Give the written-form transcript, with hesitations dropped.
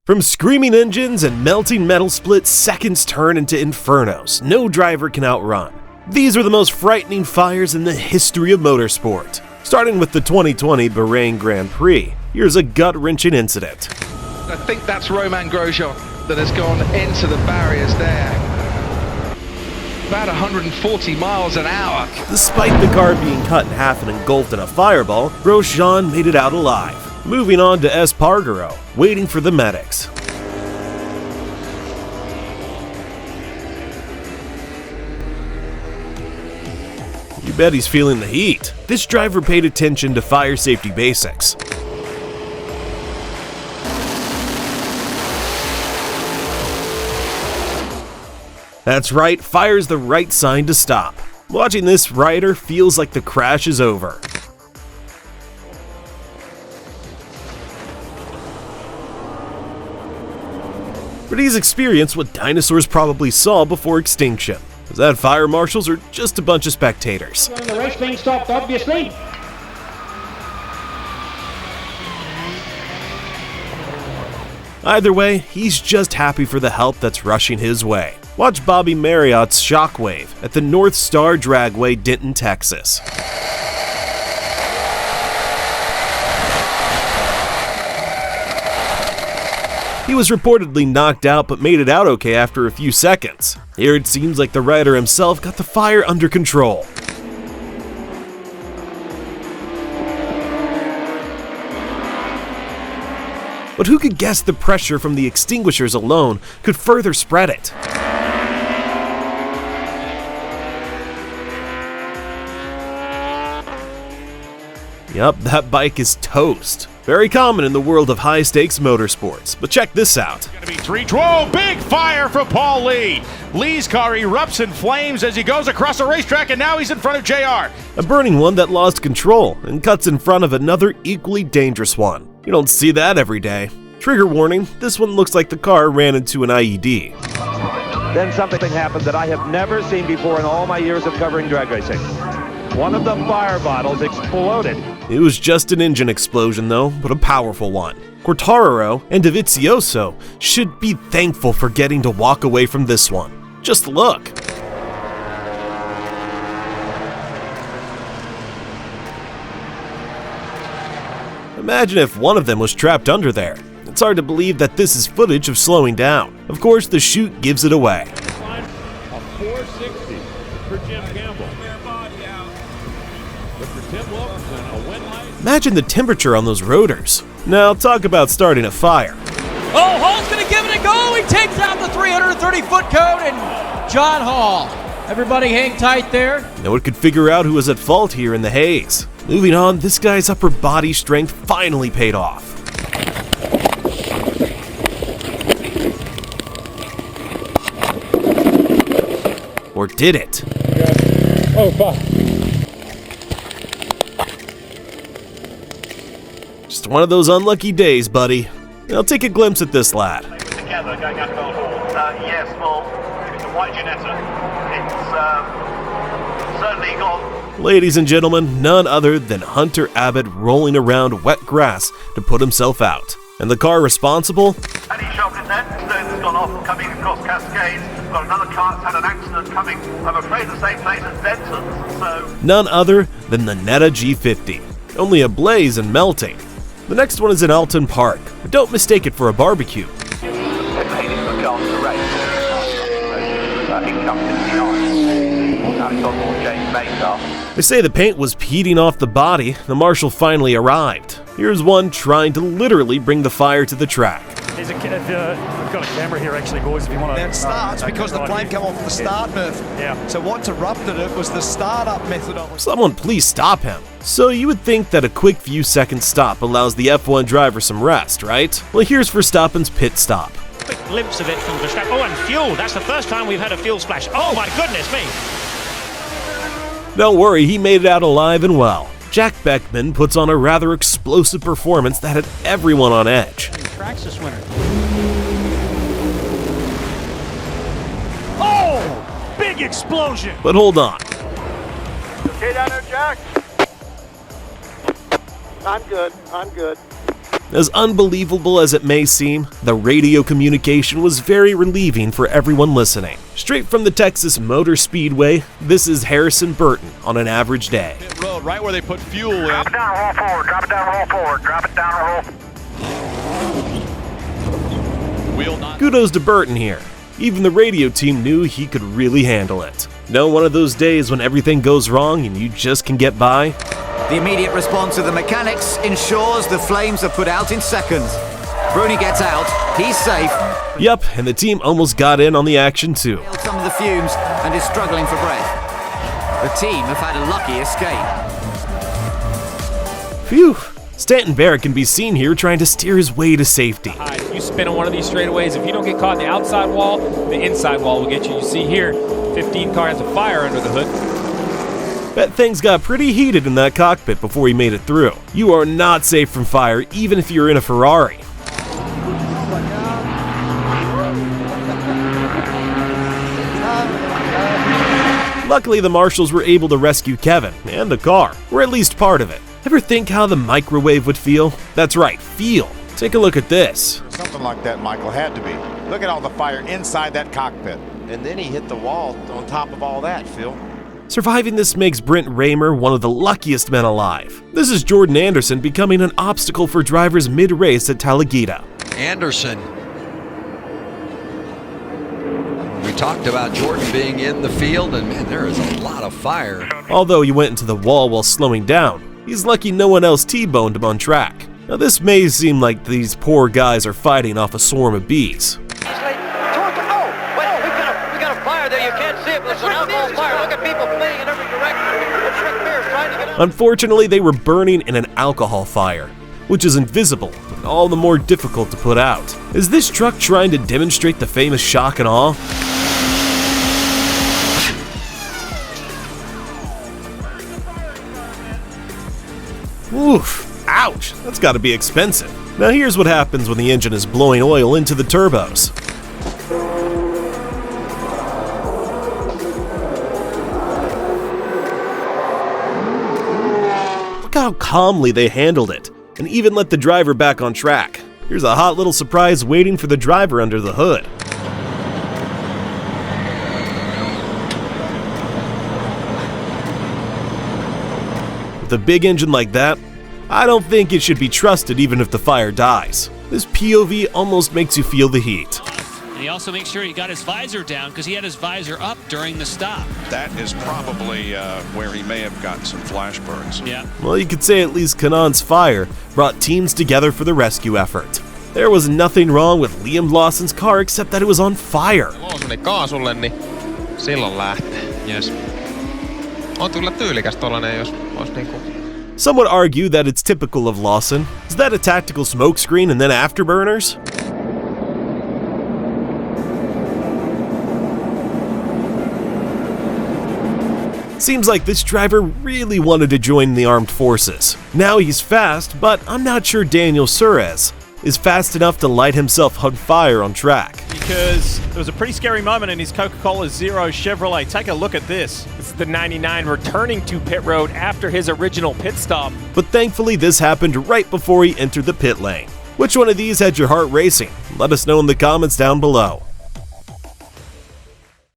From screaming engines and melting metal splits, seconds turn into infernos no driver can outrun. These are the most frightening fires in the history of motorsport. Starting with the 2020 Bahrain Grand Prix, here's a gut-wrenching incident. I think that's Romain Grosjean that has gone into the barriers there. About 140 miles an hour. Despite the car being cut in half and engulfed in a fireball, Grosjean made it out alive. Moving on to Espargaro, waiting for the medics. You bet he's feeling the heat. This driver paid attention to fire safety basics. That's right, fire's the right sign to stop. Watching this rider feels like the crash is over. But he's experienced what dinosaurs probably saw before extinction. Is that fire marshals or just a bunch of spectators? The race being stopped, obviously. Either way, he's just happy for the help that's rushing his way. Watch Bobby Marriott's shockwave at the North Star Dragway, Denton, Texas. He was reportedly knocked out but made it out okay after a few seconds. Here it seems like the rider himself got the fire under control. But who could guess the pressure from the extinguishers alone could further spread it? Yup, that bike is toast. Very common in the world of high-stakes motorsports, but check this out. Gonna be 3. Whoa, big fire from Paul Lee. Lee's car erupts in flames as he goes across the racetrack, and now he's in front of JR. A burning one that lost control and cuts in front of another equally dangerous one. You don't see that every day. Trigger warning, this one looks like the car ran into an IED. Then something happened that I have never seen before in all my years of covering drag racing. One of the fire bottles exploded. It was just an engine explosion though, but a powerful one. Quartararo and Dovizioso should be thankful for getting to walk away from this one. Just look. Imagine if one of them was trapped under there. It's hard to believe that this is footage of slowing down. Of course, the chute gives it away. A 460 for Jim Campbell. But for Tim Wilkinson, a win light. Imagine the temperature on those rotors. Now talk about starting a fire. Oh, Hall's going to give it a go. He takes out the 330-foot cone, and John Hall. Everybody hang tight there. No one could figure out who was at fault here in the haze. Moving on, this guy's upper body strength finally paid off. Or did it? Oh, fuck. Just one of those unlucky days, buddy. Now take a glimpse at this lad. Together going out Gold Hall. Yes, well, it's a white Ginetta. It's certainly got. Ladies and gentlemen, none other than Hunter Abbott rolling around wet grass to put himself out. And the car responsible? And he shoved in there. Stones has gone off, coming across Cascades. Got another car that's had an accident coming, I'm afraid, the same place as Denton. So. None other than the Netta G50. Only ablaze and melting. The next one is in Alton Park, but don't mistake it for a barbecue. They say the paint was heating off the body. The marshal finally arrived. Here's one trying to literally bring the fire to the track. I've got a camera here actually, boys, if you want to... That starts because the flame came off the start method. Yeah. So what interrupted it was the start-up methodology. Someone please stop him. So you would think that a quick few seconds stop allows the F1 driver some rest, right? Well, here's Verstappen's pit stop. Quick glimpse of it from Verstappen. Oh, and fuel. That's the first time we've had a fuel splash. Oh my goodness me. Don't worry, he made it out alive and well. Jack Beckman puts on a rather explosive performance that had everyone on edge. Traxxas winner. Oh! Big explosion! But hold on. Okay down there, Jack? I'm good. As unbelievable as it may seem, the radio communication was very relieving for everyone listening. Straight from the Texas Motor Speedway, this is Harrison Burton on an average day. Pit road, right where they put fuel in. Drop it down, roll forward. Drop it down, roll forward. Drop it down, roll. Wheel not. Kudos to Burton here. Even the radio team knew he could really handle it. No one of those days when everything goes wrong and you just can get by? The immediate response of the mechanics ensures the flames are put out in seconds. Bruni gets out, he's safe. Yep, and the team almost got in on the action too. Some of the fumes and is struggling for breath. The team have had a lucky escape. Phew. Stanton Barrett can be seen here trying to steer his way to safety. If you spin on one of these straightaways, if you don't get caught in the outside wall, the inside wall will get you. You see here, 15 car has a fire under the hood. Bet things got pretty heated in that cockpit before he made it through. You are not safe from fire even if you're in a Ferrari. Luckily, the marshals were able to rescue Kevin and the car, or at least part of it. Ever think how the microwave would feel? That's right, feel. Take a look at this. Something like that, Michael, had to be. Look at all the fire inside that cockpit. And then he hit the wall on top of all that, Phil. Surviving this makes Brent Raymer one of the luckiest men alive. This is Jordan Anderson becoming an obstacle for drivers mid-race at Talladega. Anderson. We talked about Jordan being in the field, and man, there is a lot of fire. Although he went into the wall while slowing down, he's lucky no one else T-boned him on track. Now this may seem like these poor guys are fighting off a swarm of bees. Unfortunately, they were burning in an alcohol fire, which is invisible and all the more difficult to put out. Is this truck trying to demonstrate the famous shock and awe? Oof, ouch, that's gotta be expensive. Now here's what happens when the engine is blowing oil into the turbos. Look how calmly they handled it, and even let the driver back on track. Here's a hot little surprise waiting for the driver under the hood. With a big engine like that, I don't think it should be trusted even if the fire dies. This POV almost makes you feel the heat. And he also makes sure he got his visor down because he had his visor up during the stop. That is probably where he may have gotten some flash burns. Yeah. Well, you could say at least Cannon's fire brought teams together for the rescue effort. There was nothing wrong with Liam Lawson's car except that it was on fire. Lawsonin kaasulle, niin silloin lähtee. Yes. On kyllä tyylikäs tollanen, jos olisi niinku... Some would argue that it's typical of Lawson. Is that a tactical smokescreen and then afterburners? Seems like this driver really wanted to join the armed forces. Now he's fast, but I'm not sure Daniel Suarez is fast enough to light himself on fire on track. Because there was a pretty scary moment in his Coca-Cola Zero Chevrolet. Take a look at this. This is the 99 returning to pit road after his original pit stop. But thankfully this happened right before he entered the pit lane. Which one of these had your heart racing? Let us know in the comments down below.